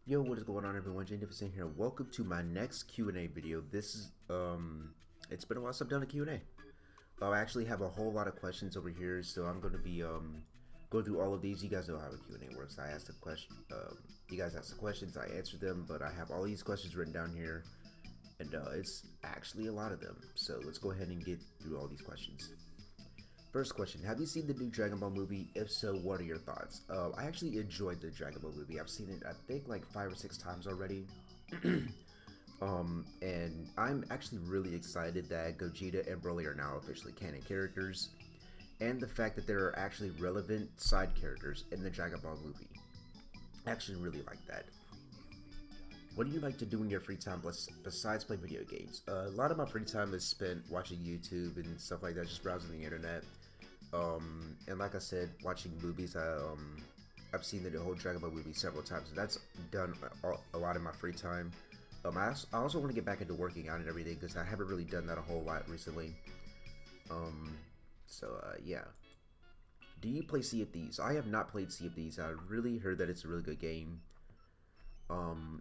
Yo, what is going on everyone? Jaynificant here. Welcome to my next Q&A video. This is, it's been a while since I've done a Q&A. I actually have a whole lot of questions over here, so I'm going to be, going through all of these. You guys know how a Q&A works. I ask the question, you guys ask the questions, I answer them, but I have all these questions written down here, and, it's actually a lot of them. So let's go ahead and get through all these questions. First question, have you seen the new Dragon Ball movie? If so, what are your thoughts? I actually enjoyed the Dragon Ball movie. I've seen it, I think, like 5 or 6 times already. And I'm actually really excited that Gogeta and Broly are now officially canon characters. And the fact that there are actually relevant side characters in the Dragon Ball movie. I actually really like that. What do you like to do in your free time besides play video games? A lot of my free time is spent watching YouTube and stuff like that, just browsing the internet. And like I said, watching movies. I've seen the whole Dragon Ball movie several times. So that's done a lot in my free time. I also want to get back into working out and everything because I haven't really done that a whole lot recently. Yeah. Do you play Sea of Thieves? I have not played Sea of Thieves. I really heard that it's a really good game.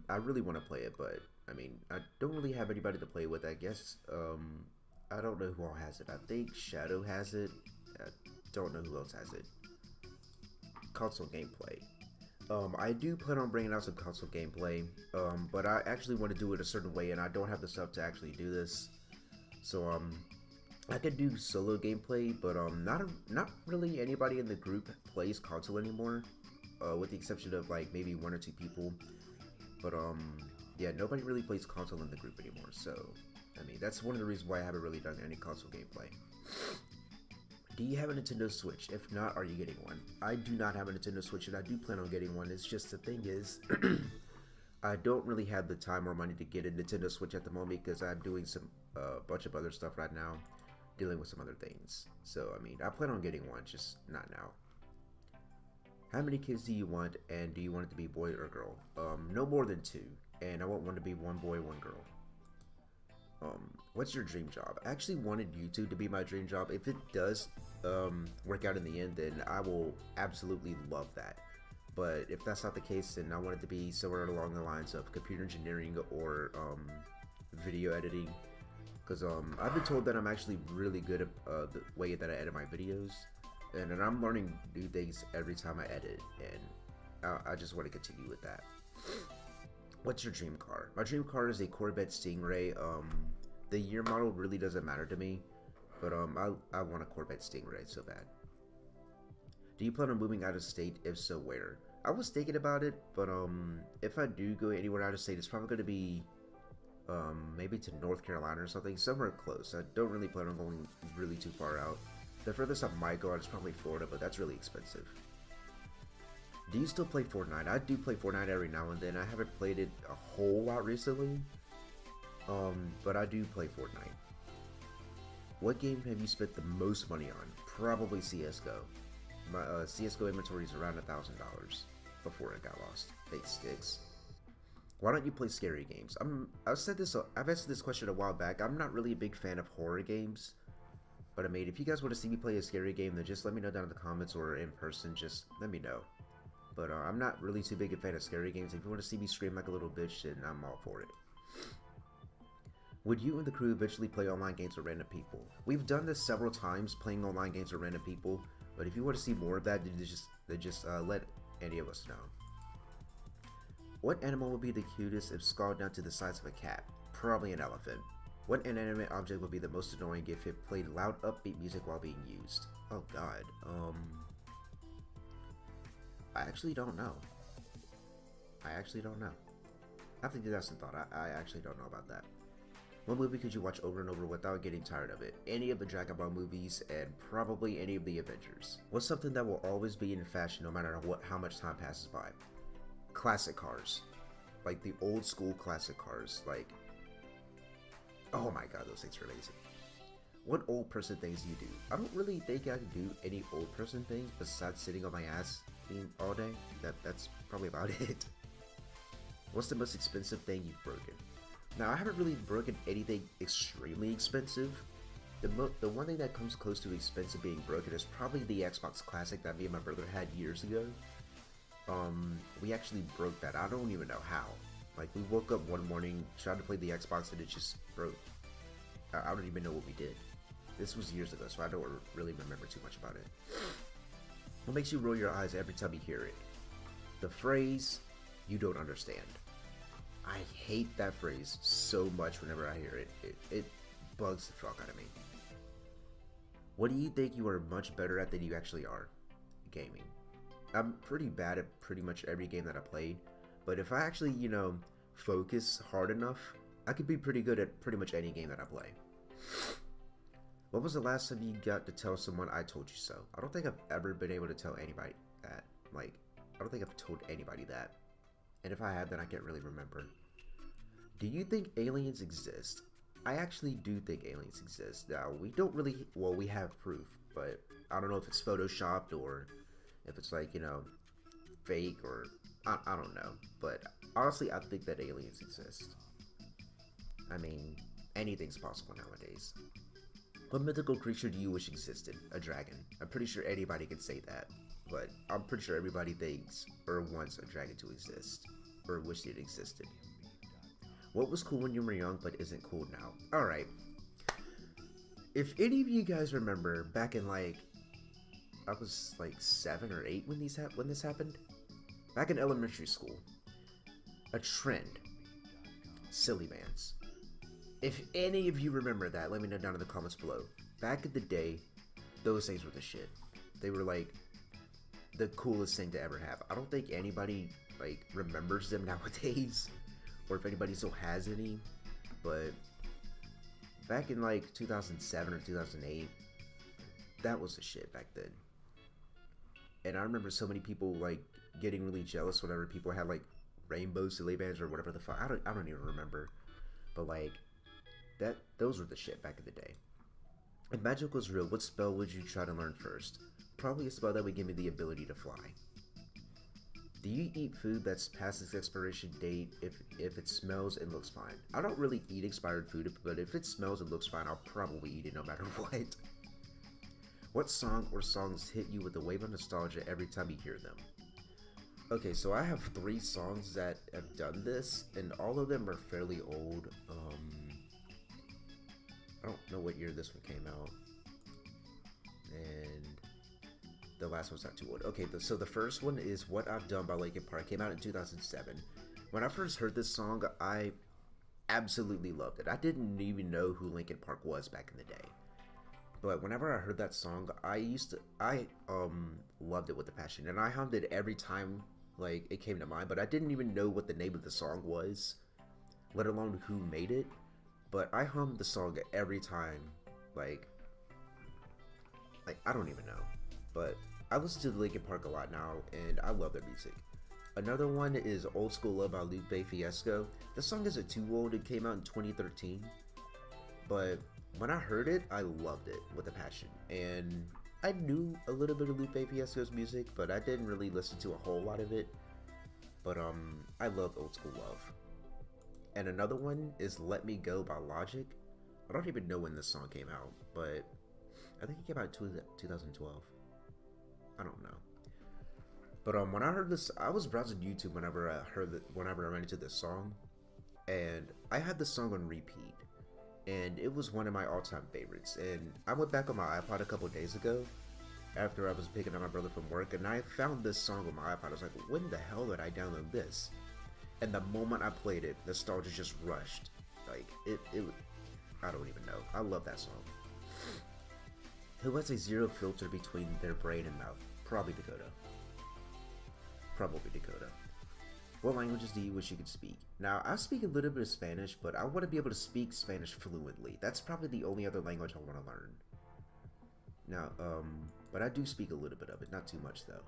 I really want to play it, but I mean, I don't really have anybody to play with. I guess I don't know who all has it. I think Shadow has it. I don't know who else has it. Console gameplay. I do plan on bringing out some console gameplay, but I actually want to do it a certain way, and I don't have the stuff to actually do this. So I could do solo gameplay, but not really anybody in the group plays console anymore, with the exception of like maybe 1 or 2 people. But yeah, nobody really plays console in the group anymore. So I mean, that's one of the reasons why I haven't really done any console gameplay. Do you have a Nintendo Switch? If not, are you getting one? I do not have a Nintendo Switch, and I do plan on getting one. It's just the thing is, I don't really have the time or money to get a Nintendo Switch at the moment because I'm doing some bunch of other stuff right now, dealing with some other things. So I mean, I plan on getting one, just not now. How many kids do you want, and do you want it to be boy or girl? No more than 2, and I want one to be 1 boy, 1 girl. What's your dream job? I actually wanted YouTube to be my dream job. If it does work out in the end, then I will absolutely love that. But if that's not the case, then I want it to be somewhere along the lines of computer engineering or video editing. Because I've been told that I'm actually really good at the way that I edit my videos. And I'm learning new things every time I edit. And I just want to continue with that. What's your dream car? My dream car is a Corvette Stingray. The year model really doesn't matter to me, but I want a Corvette Stingray so bad. Do you plan on moving out of state? If so, where? I was thinking about it, but if I do go anywhere out of state, it's probably going to be maybe to North Carolina or something, somewhere close. I don't really plan on going really too far out. The furthest I might go out is probably Florida, but that's really expensive. Do you still play Fortnite? I do play Fortnite every now and then. I haven't played it a whole lot recently, but I do play Fortnite. What game have you spent the most money on? Probably CSGO. My CSGO inventory is around $1,000 before it got lost. Thanks, Sticks. Why don't you play scary games? I've answered this question a while back. I'm not really a big fan of horror games, but I mean, if you guys want to see me play a scary game, then just let me know down in the comments or in person. Just let me know. But I'm not really too big a fan of scary games. If you want to see me scream like a little bitch, then I'm all for it. Would you and the crew eventually play online games with random people? We've done this several times, playing online games with random people. But if you want to see more of that, then just let any of us know. What animal would be the cutest if scaled down to the size of a cat? Probably an elephant. What inanimate object would be the most annoying if it played loud, upbeat music while being used? Oh God. I actually don't know. I have to give that some thought. I actually don't know about that. What movie could you watch over and over without getting tired of it? Any of the Dragon Ball movies and probably any of the Avengers. What's something that will always be in fashion no matter how much time passes by? Classic cars. Like the old school classic cars. Like, oh my God, those things are amazing. What old person things do you do? I don't really think I can do any old person things besides sitting on my ass all day. That's probably about it. What's the most expensive thing you've broken? Now, I haven't really broken anything extremely expensive. The one thing that comes close to expensive being broken is probably the Xbox Classic that me and my brother had years ago. we actually broke that. I don't even know how. Like, we woke up one morning, tried to play the Xbox, and it just broke. I don't even know what we did. This was years ago, so I don't really remember too much about it. What makes you roll your eyes every time you hear it? The phrase, "you don't understand." I hate that phrase so much whenever I hear it. It bugs the fuck out of me. What do you think you are much better at than you actually are? Gaming. I'm pretty bad at pretty much every game that I played, but if I actually, focus hard enough, I could be pretty good at pretty much any game that I play. What was the last time you got to tell someone "I told you so"? I don't think I've ever been able to tell anybody that. Like, I don't think I've told anybody that. And if I have, then I can't really remember. Do you think aliens exist? I actually do think aliens exist. Now, we don't really, well, we have proof, but I don't know if it's photoshopped or if it's like, fake or, I don't know. But honestly, I think that aliens exist. I mean, anything's possible nowadays. What mythical creature do you wish existed? A dragon. I'm pretty sure anybody can say that, but I'm pretty sure everybody thinks or wants a dragon to exist, or wish it existed. What was cool when you were young but isn't cool now? Alright. If any of you guys remember back in I was like 7 or 8 when this happened? Back in elementary school. A trend. Silly bands. If any of you remember that, let me know down in the comments below. Back in the day, those things were the shit. They were like the coolest thing to ever have. I don't think anybody remembers them nowadays, or if anybody still has any. But back in 2007 or 2008, that was the shit back then. And I remember so many people getting really jealous whenever people had rainbow silly bands or whatever the fuck. I don't even remember. But those were the shit back in the day. If magic was real, what spell would you try to learn first? Probably a spell that would give me the ability to fly. Do you eat food that's past its expiration date if it smells and looks fine? I don't really eat expired food, but if it smells and looks fine, I'll probably eat it no matter what. What song or songs hit you with a wave of nostalgia every time you hear them? Okay, so I have 3 songs that have done this, and all of them are fairly old. I don't know what year this one came out, and the last one's not too old. Okay, so the first one is "What I've Done" by Linkin Park. It came out in 2007. When I first heard this song, I absolutely loved it. I didn't even know who Linkin Park was back in the day, but whenever I heard that song, I loved it with a passion, and I hummed it every time it came to mind. But I didn't even know what the name of the song was, let alone who made it. But I hummed the song every time, I don't even know. But I listen to Linkin Park a lot now, and I love their music. Another one is "Old School Love" by Lupe Fiasco. The song isn't too old, it came out in 2013. But when I heard it, I loved it with a passion. And I knew a little bit of Lupe Fiasco's music, but I didn't really listen to a whole lot of it. But I loved "Old School Love." And another one is "Let Me Go" by Logic. I don't even know when this song came out, but I think it came out in 2012. I don't know. But when I heard this, I was browsing YouTube whenever I ran into this song, and I had this song on repeat, and it was one of my all-time favorites. And I went back on my iPod a couple days ago after I was picking up my brother from work, and I found this song on my iPod. I was like, when the hell did I download this? And the moment I played it, nostalgia just rushed. I don't even know. I love that song. Who has a zero filter between their brain and mouth? Probably Dakota. Probably Dakota. What languages do you wish you could speak? Now, I speak a little bit of Spanish, but I want to be able to speak Spanish fluently. That's probably the only other language I want to learn. Now, but I do speak a little bit of it, not too much though.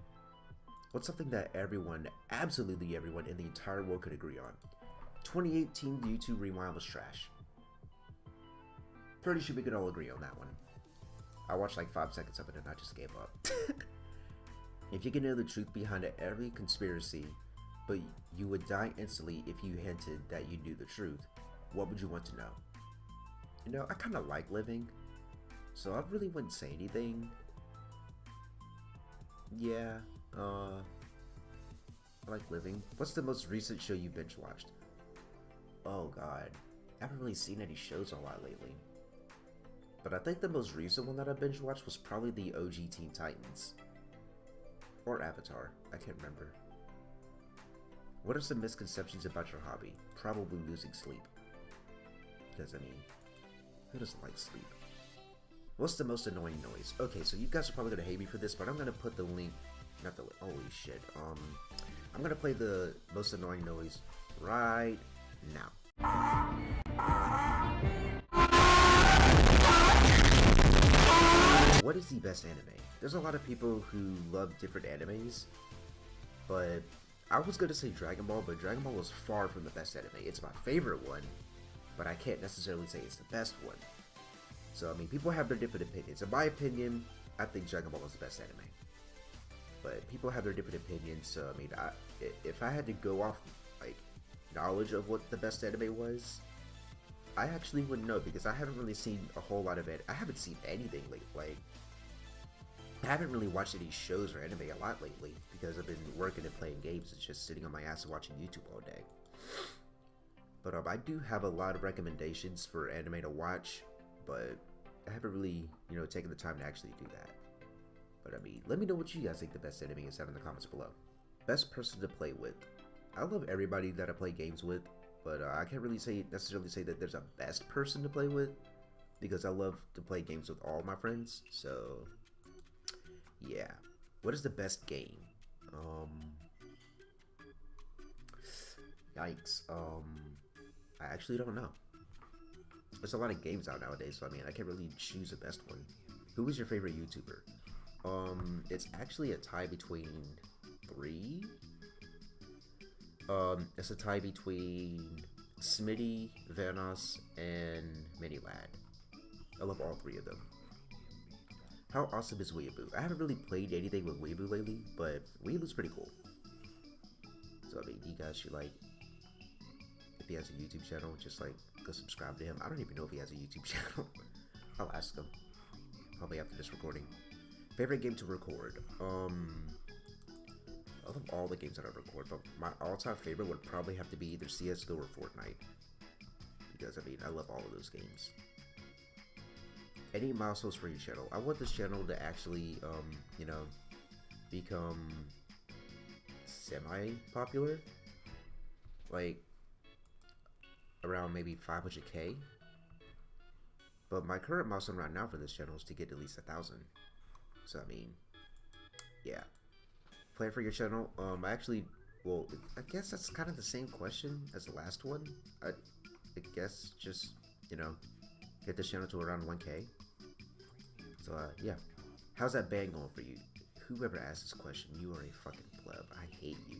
What's something that everyone, absolutely everyone in the entire world could agree on? 2018 YouTube Rewind was trash. Pretty sure we could all agree on that one. I watched 5 seconds of it and I just gave up. If you could know the truth behind every conspiracy, but you would die instantly if you hinted that you knew the truth, what would you want to know? I kind of like living, so I really wouldn't say anything. Yeah, I like living. What's the most recent show you binge watched? Oh god, I haven't really seen any shows a lot lately. But I think the most recent one that I binge watched was probably the OG Teen Titans. Or Avatar, I can't remember. What are some misconceptions about your hobby? Probably losing sleep. Because, I mean, who doesn't like sleep? What's the most annoying noise? Okay, so you guys are probably going to hate me for this, but I'm going to put the link, not the link, holy shit. I'm going to play the most annoying noise right now. What is the best anime? There's a lot of people who love different animes, but I was going to say Dragon Ball, but Dragon Ball was far from the best anime. It's my favorite one, but I can't necessarily say it's the best one. So, I mean, people have their different opinions. In my opinion, I think Dragon Ball is the best anime. But people have their different opinions, so, I mean, if I had to go off, like, knowledge of what the best anime was, I actually wouldn't know, because I haven't really seen a whole lot of it. I haven't seen anything lately. Like, I haven't really watched any shows or anime a lot lately, because I've been working and playing games and just sitting on my ass and watching YouTube all day. But I do have a lot of recommendations for anime to watch, but I haven't really, taken the time to actually do that. But I mean, let me know what you guys think the best anime is down in the comments below. Best person to play with. I love everybody that I play games with, but I can't really necessarily say that there's a best person to play with, because I love to play games with all my friends. So yeah. What is the best game? Yikes. I actually don't know. There's a lot of games out nowadays, so I mean, I can't really choose the best one. Who is your favorite YouTuber? It's actually a tie between 3. It's a tie between Smitty, Vanos, and Minilad. I love all 3 of them. How awesome is Weeaboo? I haven't really played anything with Weeaboo lately, but Weeaboo's pretty cool. So I mean, you guys should, like, if he has a YouTube channel, just like go subscribe to him. I don't even know if he has a YouTube channel. I'll ask him probably after this recording. Favorite game to record? I love all the games that I record, but my all-time favorite would probably have to be either CS:GO or Fortnite, because I mean, I love all of those games. Any milestones for your channel? I want this channel to actually become semi-popular, like around maybe 500k. But my current milestone right now for this channel is to get at least 1,000. So I mean, yeah. Plan for your channel? I guess that's kind of the same question as the last one. I guess just, get this channel to around 1k. So yeah. How's that band going for you? Whoever asked this question, you are a fucking pleb. I hate you.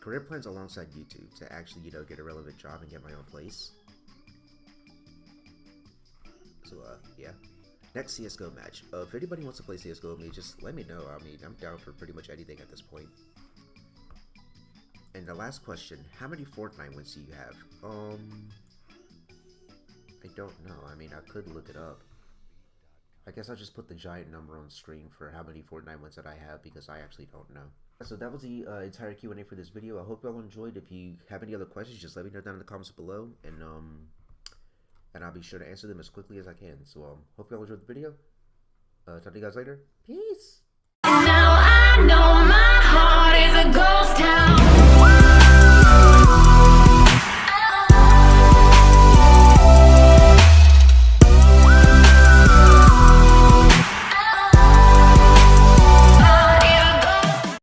Career plans alongside YouTube to actually, get a relevant job and get my own place. So yeah. Next CS:GO match. If anybody wants to play CS:GO with me, just let me know. I mean, I'm down for pretty much anything at this point. And the last question, how many Fortnite wins do you have? I don't know. I mean, I could look it up. I guess I'll just put the giant number on screen for how many Fortnite wins that I have, because I actually don't know. So that was the entire Q&A for this video. I hope y'all enjoyed. If you have any other questions, just let me know down in the comments below, and I'll be sure to answer them as quickly as I can. So hope y'all enjoyed the video. Talk to you guys later. Peace. Now I know my heart is a gold.